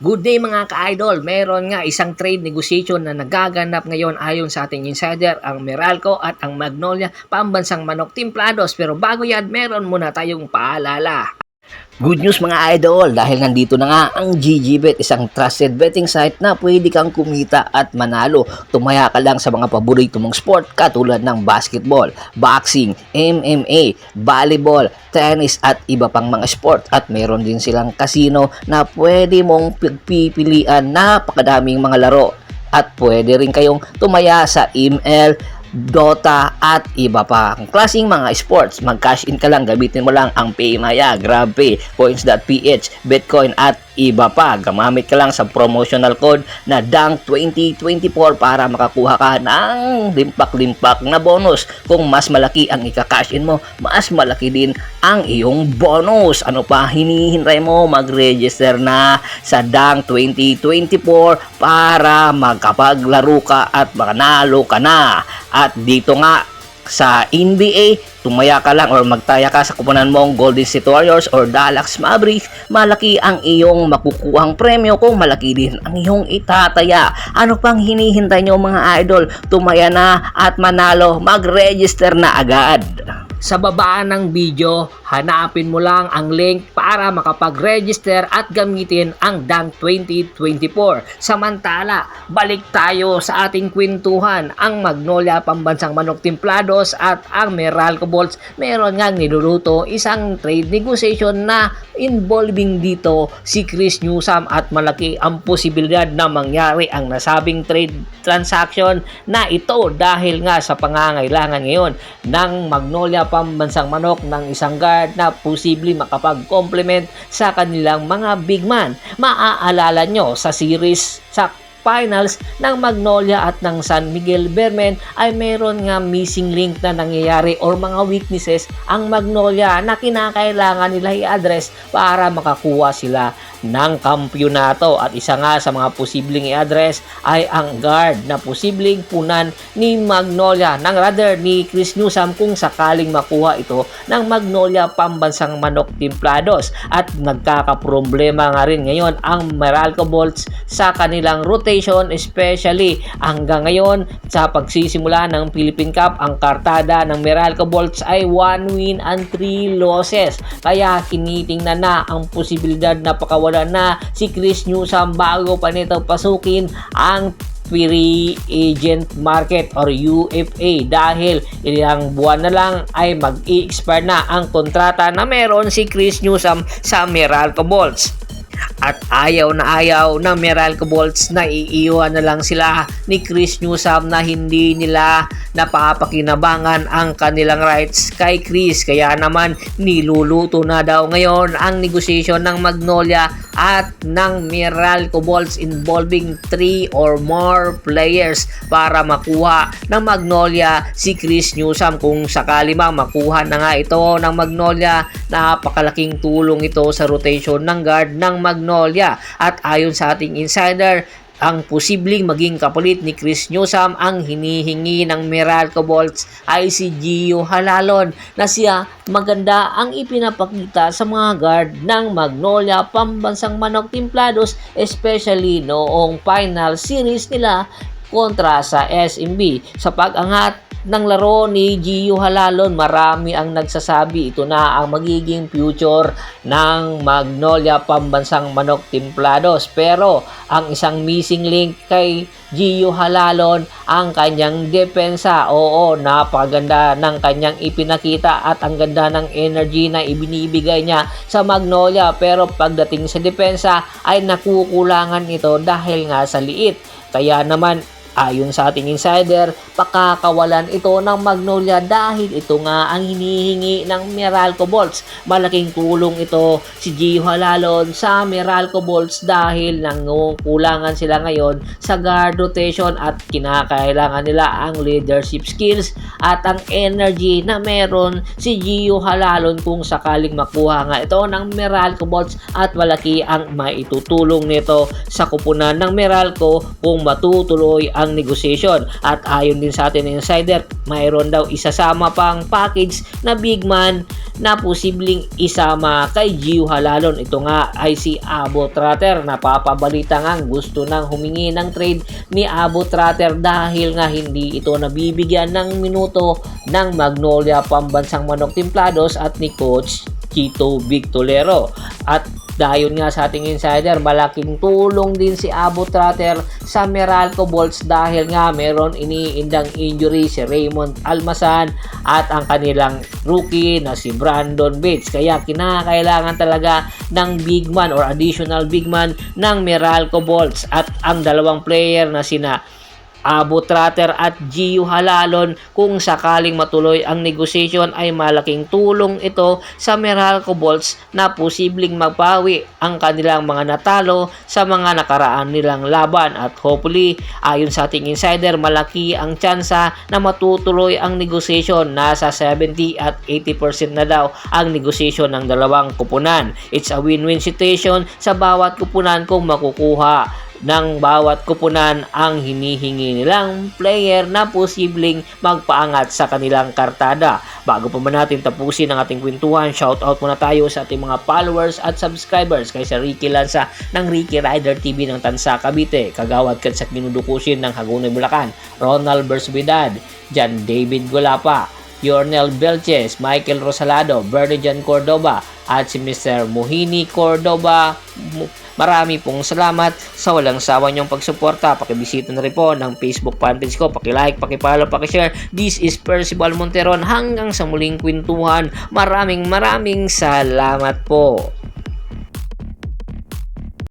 Good day mga ka-idol, meron nga isang trade negotiation na nagaganap ngayon ayon sa ating insider, ang Meralco at ang Magnolia Pambansang Manok Timplados. Pero bago yan, meron muna tayong paalala. Good news mga idol, dahil nandito na nga ang GGBet, isang trusted betting site na pwede kang kumita at manalo. Tumaya ka lang sa mga paborito mong sport katulad ng basketball, boxing, MMA, volleyball, tennis at iba pang mga sport. At meron din silang casino na pwede mong pipilian, napakadaming mga laro. At pwede rin kayong tumaya sa ML, Dota at iba pa ang klaseng mga sports. Mag-cash in ka lang, gamitin mo lang ang PayMaya, GrabPay, Coins.ph, Bitcoin at iba pa. Gamamit ka lang sa promotional code na DANG2024 para makakuha ka ng limpak-limpak na bonus. Kung mas malaki ang ika-cash in mo, mas malaki din ang iyong bonus. Ano pa hinihintay mo? Mag-register na sa DANG2024 para magkapaglaro ka at manalo ka na. At dito nga sa NBA, tumaya ka lang or magtaya ka sa kuponan mong Golden State Warriors or Dallas Mavericks, malaki ang iyong makukuhang premyo kung malaki din ang iyong itataya. Ano pang hinihintay nyo mga idol? Tumaya na at manalo, mag-register na agad. Sa baba ng video, hanapin mo lang ang link para makapag-register at gamitin ang DANG 2024. Samantala, balik tayo sa ating kwentuhan. Ang Magnolia Pambansang Manok Timplados at ang Meralco Bolts, meron ngang niluluto isang trade negotiation na involving dito si Chris Newsome at malaki ang posibilidad na mangyari ang nasabing trade transaction na ito dahil nga sa pangangailangan ngayon ng Magnolia Pambansang Manok ng isang guard na posibleng makapag-complement sa kanilang mga big man. Maaalala nyo sa series sa finals ng Magnolia at ng San Miguel Bermen ay meron nga missing link na nangyayari or mga weaknesses ang Magnolia na kinakailangan nila i-address para makakuha sila ng kampyonato. At isa nga sa mga posibleng i-address ay ang guard na posibleng punan ni Magnolia ni Chris Newsome kung sakaling makuha ito ng Magnolia Pambansang Manok Timplados. At nagkakaproblema nga rin ngayon ang Meralco Bolts sa kanilang rotation, especially hanggang ngayon sa pagsisimula ng Philippine Cup, ang kartada ng Meralco Bolts ay 1 win and 3 losses. Kaya kinitingnan na ang posibilidad na pakawalan na si Chris Newsome bago pa nito pasukin ang free agent market or UFA dahil ilang buwan na lang ay mag-i-expire na ang kontrata na meron si Chris Newsome sa Meralco Bolts. At ayaw na Meralco Bolts na iiwan na lang sila ni Chris Newsome na hindi nila napapakinabangan ang kanilang rights kay Chris. Kaya naman niluluto na daw ngayon ang negotiation ng Magnolia at ng Meralco Bolts involving 3 or more players para makuha ng Magnolia si Chris Newsome. Kung sakali mang makuha na nga ito ng Magnolia, napakalaking tulong ito sa rotation ng guard ng Magnolia. At ayon sa ating insider, ang posibleng maging kapalit ni Chris Newsome ang hinihingi ng Meralco Bolts ay si Gio Halalon na siya maganda ang ipinapakita sa mga guard ng Magnolia Pambansang Manok Timplados, especially noong final series nila kontra sa SMB. Sa pag-angat ng laro ni Gio Halalon, marami ang nagsasabi ito na ang magiging future ng Magnolia Pambansang Manok Timplados. Pero ang isang missing link kay Gio Halalon, ang kanyang depensa. Oo, napakaganda ng kanyang ipinakita at ang ganda ng energy na ibinibigay niya sa Magnolia, pero pagdating sa depensa ay nakukulangan ito dahil nga sa liit. Kaya naman ayon sa ating insider, pakakawalan ito ng Magnolia dahil ito nga ang hinihingi ng Meralco Bolts. Malaking tulong ito si Gio Halalon sa Meralco Bolts dahil nangukulangan sila ngayon sa guard rotation at kinakailangan nila ang leadership skills at ang energy na meron si Gio Halalon kung sakaling makuha nga ito ng Meralco Bolts. At malaki ang maitutulong nito sa kupunan ng Meralco kung matutuloy ang negotiation. At ayon din sa ating insider, mayroon daw isasama pang package na big man na posibleng isama kay Gio Halalon. Ito nga ay si Abo Trotter. Napapabalita nga gusto nang humingi ng trade ni Abo Trotter dahil nga hindi ito nabibigyan ng minuto ng Magnolia Pambansang Manok Timplados at ni Coach Chito Victolero. At dayon nga sa ating insider, malaking tulong din si Abo Trotter sa Meralco Bolts dahil nga meron iniindang injury si Raymond Almasan at ang kanilang rookie na si Brandon Bates. Kaya kinakailangan talaga ng big man or additional big man ng Meralco Bolts, at ang dalawang player na sina Abo Trotter at Gio Halalon, kung sakaling matuloy ang negotiation ay malaking tulong ito sa Meralco Bolts na posibleng magpawi ang kanilang mga natalo sa mga nakaraan nilang laban. At hopefully, ayon sa ating insider, malaki ang tsansa na matutuloy ang negotiation. Nasa 70 at 80% na daw ang negotiation ng dalawang kupunan. It's a win-win situation sa bawat kupunan kung makukuha ng bawat kupunan ang hinihingi nilang player na posibleng magpaangat sa kanilang kartada. Bago pa man natin tapusin ang ating kwentuhan, shoutout muna tayo sa ating mga followers at subscribers kay Sir Ricky Lanza ng Ricky Rider TV ng Tansa, Cavite, Kagawad Katsak Minudukusin ng Hagonoy, Bulacan, Ronald Bersuidad, Jan David Golapa, Yornel Belches, Michael Rosalado, Bernie Jan Cordoba, at si Mr. Mohini Cordoba. Marami pong salamat sa walang sawa niyong pagsuporta. Pakibisita na rin po ng Facebook fanpage ko. Pakilike, pakipollow, pakishare. This is Percival Monteron. Hanggang sa muling kwentuhan. Maraming salamat po.